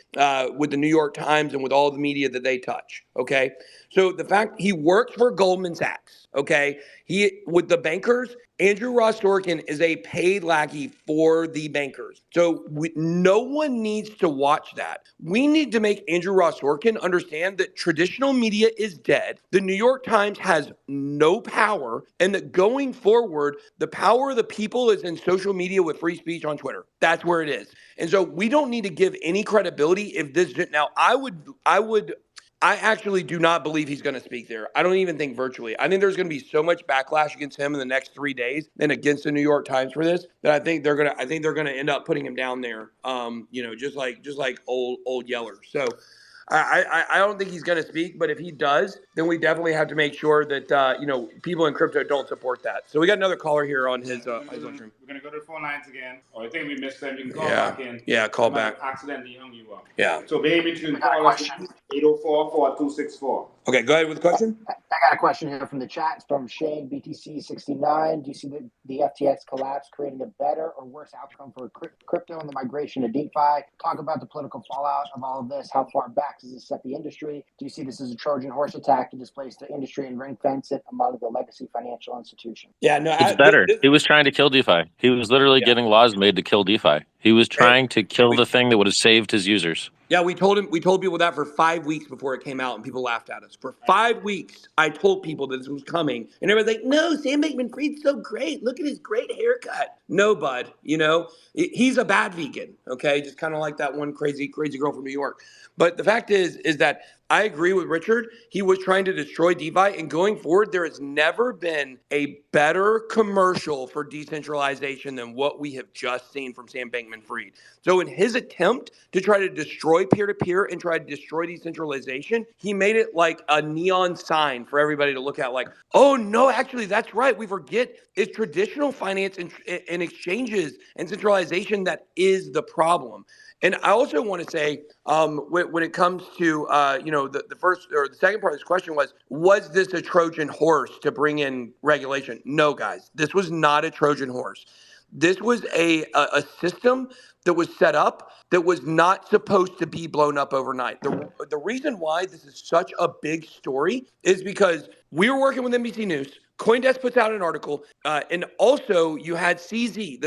with the New York Times and with all the media that they touch. Okay. So the fact he works for Goldman Sachs. Okay. With the bankers, Andrew Ross Sorkin is a paid lackey for the bankers. So no one needs to watch that. We need to make Andrew Ross Sorkin understand that traditional media is dead. The New York Times has no power, and that going forward, the power of the people is in social media with free speech on Twitter. That's where it is. And so we don't need to give any credibility if this. Now, I actually do not believe he's going to speak there. I don't even think virtually. I think there's going to be so much backlash against him in the next 3 days and against the New York Times for this that I think they're going to end up putting him down there. Just like old Yeller. So I don't think he's going to speak, but if he does, then we definitely have to make sure that people in crypto don't support that. So we got another caller here on his stream. We're going to go to the phone lines again. I think we missed them. You can call back in. Yeah, call back. Accidentally hung you up. Yeah. So baby, you can call us 804-4264. Okay, go ahead with the question. I got a question here from the chat. It's from Shane BTC69. Do you see the FTX collapse creating a better or worse outcome for crypto and the migration to DeFi? Talk about the political fallout of all of this. How far back does this set the industry? Do you see this as a Trojan horse attack to displace the industry and ring fence it among the legacy financial institutions? Yeah, no, it's better. He was trying to kill DeFi. He was literally getting laws made to kill DeFi. He was trying to kill the thing that would have saved his users. Yeah, we told people that for 5 weeks before it came out, and people laughed at us. For 5 weeks, I told people that this was coming, and everybody's like, "No, Sam Bankman-Fried's so great. Look at his great haircut." No, bud, he's a bad vegan. Okay, just kind of like that one crazy girl from New York. But the fact is that I agree with Richard. He was trying to destroy DeFi, and going forward, there has never been a better commercial for decentralization than what we have just seen from Sam Bankman-Fried. So in his attempt to try to destroy peer-to-peer and try to destroy decentralization, he made it like a neon sign for everybody to look at like, oh, no, actually, that's right. We forget it's traditional finance and exchanges and centralization that is the problem. And I also want to say, when it comes to, the first or the second part of this question was this a Trojan horse to bring in regulation? No, guys, this was not a Trojan horse. This was a system that was set up that was not supposed to be blown up overnight. The reason why this is such a big story is because we were working with NBC News. CoinDesk puts out an article, and also you had CZ.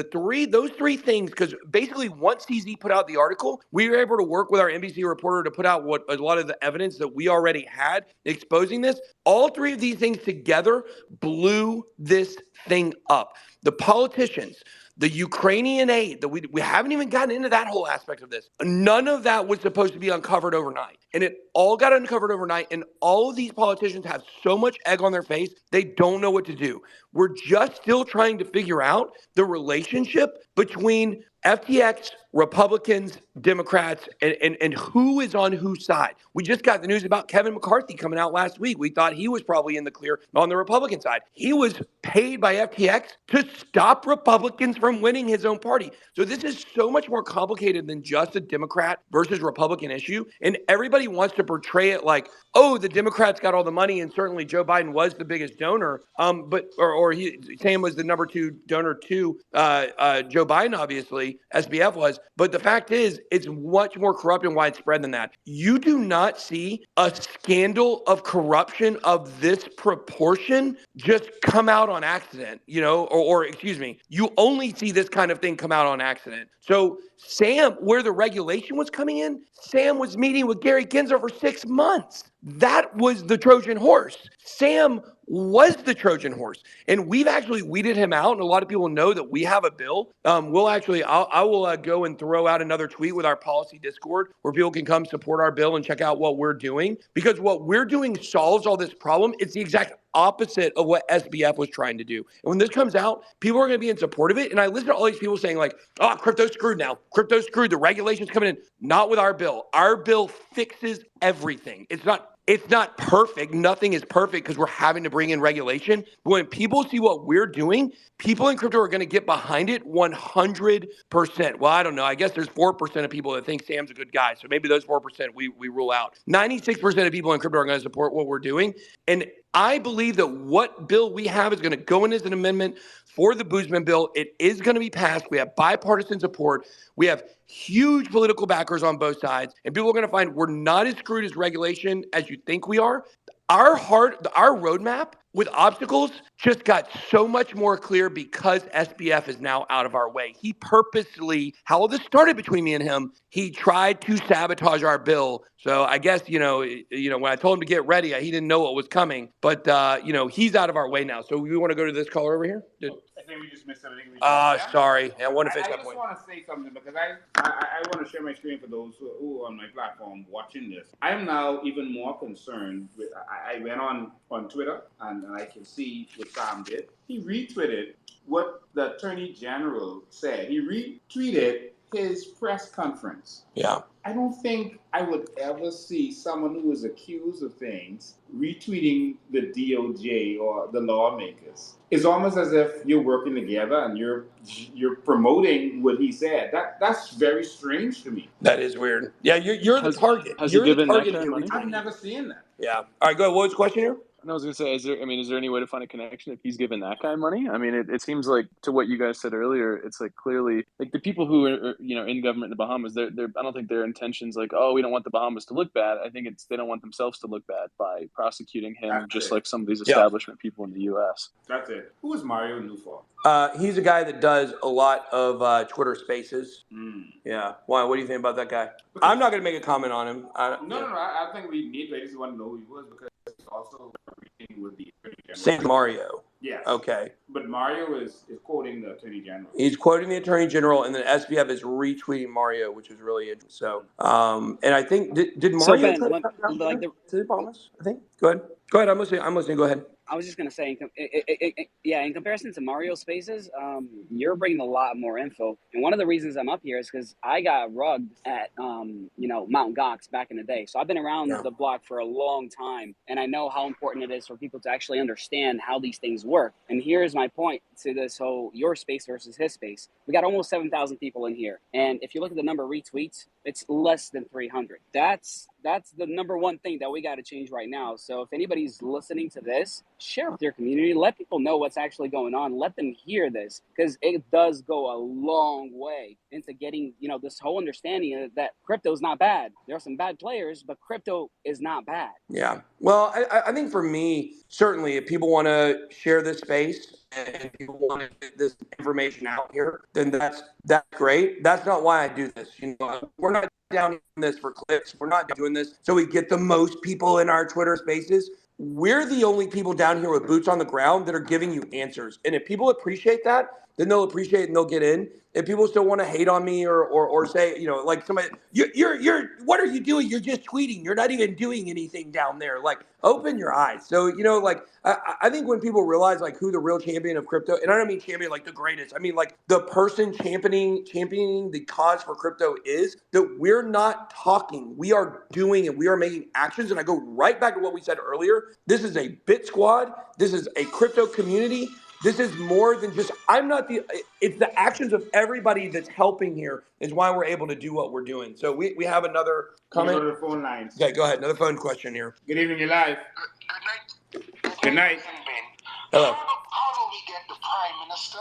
Those three things, because basically once CZ put out the article, we were able to work with our NBC reporter to put out what a lot of the evidence that we already had exposing this. All three of these things together blew this thing up. The politicians, the Ukrainian aid, that we haven't even gotten into that whole aspect of this. None of that was supposed to be uncovered overnight. And it all got uncovered overnight. And all of these politicians have so much egg on their face, they don't know what to do. We're just still trying to figure out the relationship between FTX, Republicans, Democrats, and who is on whose side. We just got the news about Kevin McCarthy coming out last week. We thought he was probably in the clear on the Republican side. He was paid by FTX to stop Republicans from winning his own party. So this is so much more complicated than just a Democrat versus Republican issue. And everybody wants to portray it like, oh, the Democrats got all the money, and certainly Joe Biden was the biggest donor. Sam was the number 2 donor to Joe Biden, obviously, SBF was. But the fact is, it's much more corrupt and widespread than that. You do not see a scandal of corruption of this proportion just come out on accident, or excuse me, you only see this kind of thing come out on accident. So Sam, where the regulation was coming in, Sam was meeting with Gary Gensler for 6 months. That was the Trojan horse. Sam was the Trojan horse. And we've actually weeded him out. And a lot of people know that we have a bill. I will go and throw out another tweet with our policy Discord where people can come support our bill and check out what we're doing. Because what we're doing solves all this problem. It's the exact opposite of what SBF was trying to do. And when this comes out, people are going to be in support of it. And I listen to all these people saying like, oh, crypto's screwed now. Crypto's screwed. The regulation's coming in. Not with our bill. Our bill fixes everything. It's not perfect. Nothing is perfect because we're having to bring in regulation. But when people see what we're doing, people in crypto are going to get behind it 100%. Well, I don't know. I guess there's 4% of people that think Sam's a good guy. So maybe those 4% we rule out. 96% of people in crypto are going to support what we're doing. And I believe that what bill we have is going to go in as an amendment for the Boozman bill. It is going to be passed. We have bipartisan support. We have huge political backers on both sides. And people are going to find we're not as screwed as regulation as you think we are. Our roadmap with obstacles just got so much more clear because SBF is now out of our way. He purposely, how this started between me and him, he tried to sabotage our bill. So I guess, when I told him to get ready, he didn't know what was coming. But, he's out of our way now. So we want to go to this caller over here? I think we just missed everything. Sorry. I want to fix that point. I just want to say something because I want to share my screen for those who are on my platform watching this. I am now even more concerned with, I went on Twitter and I can see what Sam did. He retweeted what the Attorney General said. He retweeted his press conference. Yeah. I don't think I would ever see someone who is accused of things retweeting the DOJ or the lawmakers. It's almost as if you're working together and you're promoting what he said. That's very strange to me. That is weird. Yeah, you're the target. You're the target of money. I've never seen that. Yeah. All right, go ahead. What was the question here? I was going to say, is there any way to find a connection if he's giving that guy money? I mean, it seems like, to what you guys said earlier, it's like clearly like the people who are in government in the Bahamas, I don't think their intentions like, oh, we don't want the Bahamas to look bad. I think they don't want themselves to look bad by prosecuting him, like some of these establishment people in the U.S. That's it. Who is Mario Newfall? He's a guy that does a lot of Twitter Spaces. Yeah. Why? What do you think about that guy? I'm not going to make a comment on him. No. I think we need to. I just want to know who he was because he's also reading with the Attorney General. Same Mario. Yes. Okay. But Mario is quoting the Attorney General. He's quoting the Attorney General, and then SBF is retweeting Mario, which is really interesting. So, and I think did Mario try to come down to the Bahamas? I think. Go ahead. I'm listening. Go ahead. I was just going to say, in comparison to Mario Spaces, you're bringing a lot more info. And one of the reasons I'm up here is because I got rugged at, Mount Gox back in the day. So I've been around the block for a long time. And I know how important it is for people to actually understand how these things work. And here's my point to this whole your space versus his space. We got almost 7,000 people in here. And if you look at the number of retweets, it's less than 300. That's the number one thing that we got to change right now. So if anybody's listening to this, share with your community. Let people know what's actually going on. Let them hear this because it does go a long way into getting, this whole understanding that crypto is not bad. There are some bad players, but crypto is not bad. Yeah. Well, I think for me, certainly if people want to share this space and people want to get this information out here, then that's great. That's not why I do this. We're not down this for clicks. We're not doing this so we get the most people in our Twitter spaces. We're the only people down here with boots on the ground that are giving you answers. And if people appreciate that, then they'll appreciate it and they'll get in. If people still want to hate on me or say, you know, like somebody, you're what are you doing? You're just tweeting. You're not even doing anything down there. Like, open your eyes. So, you know, like I think when people realize like who the real champion of crypto, and I don't mean champion like the greatest, I mean like the person championing the cause for crypto is, that we're not talking, we are doing, and we are making actions. And I go right back to what we said earlier. This is a Bit Squad. This is a crypto community. This is more than just, it's the actions of everybody that's helping here is why we're able to do what we're doing. So we have another comment. Go to the phone lines. Okay, go ahead. Another phone question here. Good evening, you're live. Good night. Hello. How do we get the Prime Minister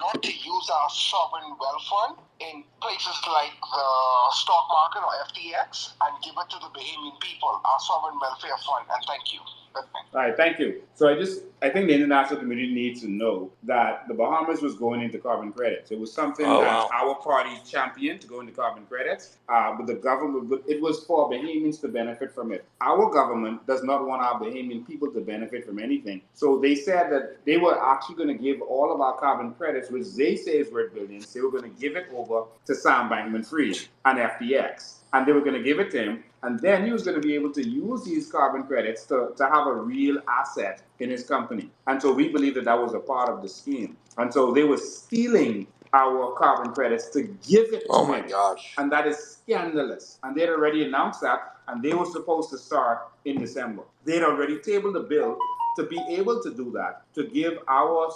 not to use our sovereign wealth fund in places like the stock market or FTX and give it to the Bahamian people, our sovereign welfare fund? And thank you. All right, thank you. So I think the international community needs to know that the Bahamas was going into carbon credits. It was something our party championed to go into carbon credits, but the government, it was for Bahamians to benefit from it. Our government does not want our Bahamian people to benefit from anything. So they said that they were actually going to give all of our carbon credits, which they say is worth billions, they were going to give it over to Sam Bankman-Fried and FTX. And they were going to give it to him, and then he was going to be able to use these carbon credits to have a real asset in his company. And so we believe that that was a part of the scheme. And so they were stealing our carbon credits to give it to him. Oh my gosh. And that is scandalous. And they had already announced that, and they were supposed to start in December. They had already tabled the bill to be able to do that, to give our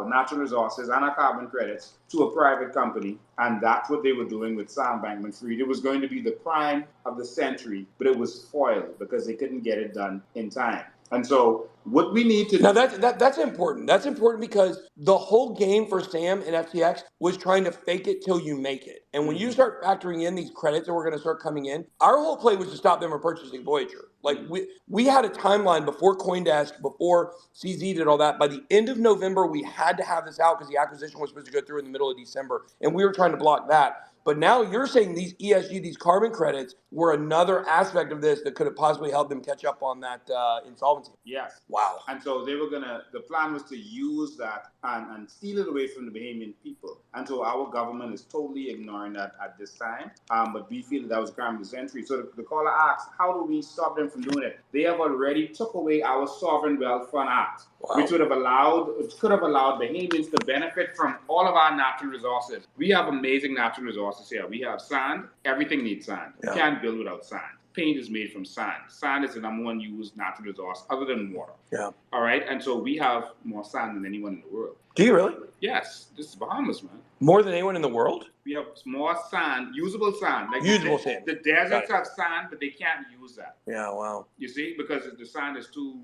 natural resources and our carbon credits to a private company. And that's what they were doing with Sam Bankman-Fried. It was going to be the crime of the century, but it was foiled because they couldn't get it done in time. And so what we need to now that's important. That's important because the whole game for Sam and FTX was trying to fake it till you make it. And when you start factoring in these credits that were going to start coming in, our whole play was to stop them from purchasing Voyager. Like we had a timeline before CoinDesk, before CZ did all that. By the end of November, we had to have this out because the acquisition was supposed to go through in the middle of December, and we were trying to block that. But now you're saying these ESG, these carbon credits, were another aspect of this that could have possibly helped them catch up on that insolvency. Yes. Wow. And so they were the plan was to use that and steal it away from the Bahamian people. And so our government is totally ignoring that at this time. But we feel that was a crime of the century. So the caller asks, how do we stop them from doing it? They have already took away our Sovereign Wealth Fund Act, which could have allowed Bahamians to benefit from all of our natural resources. We have amazing natural resources here. We have sand. Everything needs sand. You can't build without sand. Paint is made from sand. Sand is the number one used natural resource other than water. Yeah. All right. And so we have more sand than anyone in the world. Do you really? Yes. This is Bahamas, man. More than anyone in the world? We have more sand, usable sand. Like usable sand. The deserts have sand, but they can't use that. Yeah, wow. You see, because the sand is too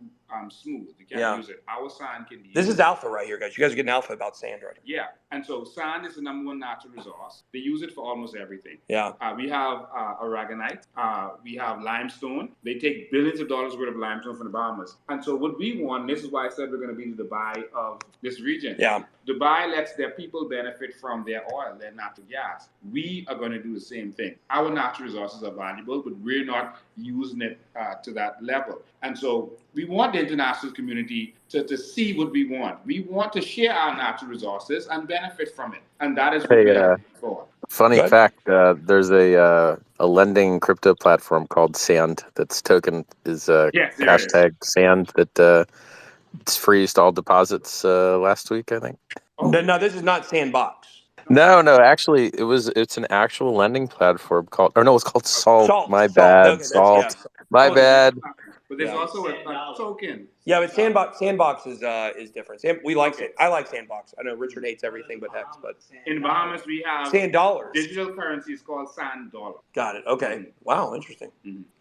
smooth. You can't use it. Our sand can be used. This is alpha right here, guys. You guys are getting alpha about sand right here. Yeah. And so sand is the number one natural resource. They use it for almost everything. Yeah. We have aragonite. We have limestone. They take billions of dollars worth of limestone from the Bahamas. And so what we want, this is why I said we're going to be the Dubai of this region. Yeah. Dubai lets their people benefit from their oil, their natural gas. We are going to do the same thing. Our natural resources are valuable, but we're not using it to that level. And so we want the international community to see what we want. We want to share our natural resources and benefit from it. And that is what we're for. Funny fact, there's a lending crypto platform called Sand that's token is hashtag Sand that it's freezed all deposits last week, I think. Oh. No, this is not Sandbox. No, actually, it's an actual lending platform called, it's called Salt. My Salt. bad, Okay, Salt. My bad. But there's also a token. Yeah, but Sandbox is different. I like Sandbox. I know Richard hates everything but Hex, but in the Bahamas we have Sand dollars. Digital currency is called Sand dollar. Got it. Okay. Wow, interesting.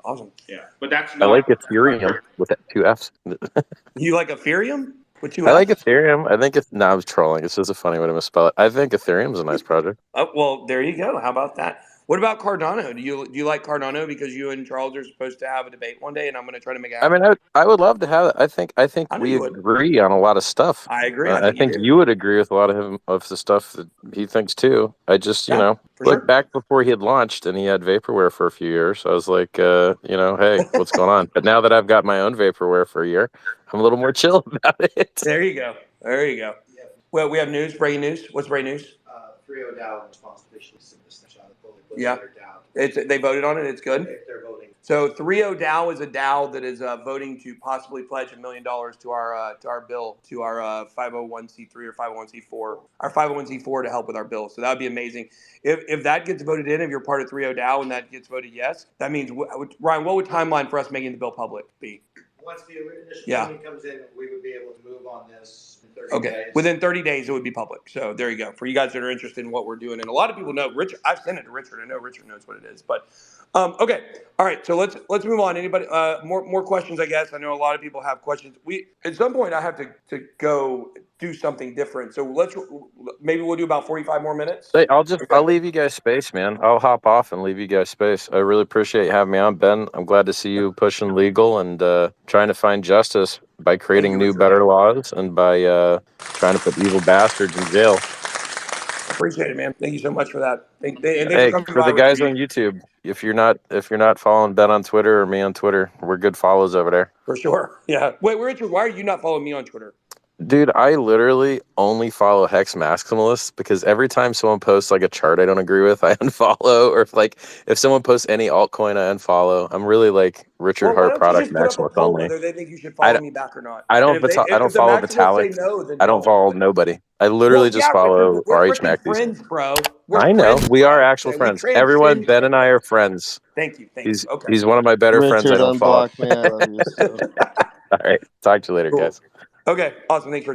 Awesome. Yeah, but that's I like Ethereum with 2 F's. You like Ethereum with 2 F's? I like Ethereum. I think I was trolling. It's just a funny way to misspell it. I think Ethereum's a nice project. Oh, well, there you go. How about that? What about Cardano? Do you like Cardano because you and Charles are supposed to have a debate one day, and I'm going to try to make it happen? I mean, I would love to have it. I think we agree on a lot of stuff. I agree. I think you would agree with a lot of the stuff that he thinks too. I just, back before he had launched and he had vaporware for a few years, I was like, hey, what's going on? But now that I've got my own vaporware for a year, I'm a little more chill about it. There you go. Well, we have news, breaking news. What's breaking news? 3.0 DAO in response to the snapshot. Yeah. They voted on it. It's good. If they're voting. So 3.0 DAO is a DAO that is voting to possibly pledge $1 million to our bill, to our 501c3 or 501c4, our 501c4 to help with our bill. So that would be amazing. If that gets voted in, if you're part of 3.0 DAO and that gets voted yes, that means, Ryan, what would timeline for us making the bill public be? Once the initial funding comes in, we would be able to move on this in 30 days. Within 30 days, it would be public. So there you go. For you guys that are interested in what we're doing. And a lot of people know, Richard, I've sent it to Richard. I know Richard knows what it is. But, okay. All right. So let's move on. Anybody, more questions, I guess. I know a lot of people have questions. At some point, I have to go do something different. So maybe we'll do about 45 more minutes. Hey, I'll leave you guys space, man. I'll hop off and leave you guys space. I really appreciate you having me on, Ben. I'm glad to see you pushing legal and trying to find justice by creating new, better laws and by trying to put evil bastards in jail. Appreciate it, man. Thank you so much for that. Hey, for the guys on YouTube, if you're not following Ben on Twitter or me on Twitter, we're good follows over there. For sure. Yeah. Wait, Richard, why are you not following me on Twitter? Dude, I literally only follow Hex Maximalists because every time someone posts like a chart I don't agree with, I unfollow. Or if someone posts any altcoin, I unfollow. I'm really like Richard Hart product maximalist only. Whether they think you should follow me back or not. I don't follow Vitalik. I don't follow nobody. I literally just follow RH Maxis. Friends, bro. I know. We are actual friends. Everyone, Ben and I are friends. Thank you. He's one of my better friends. I don't follow. Unblock me. I love you so. All right. Talk to you later, guys. Okay. Awesome. Thanks for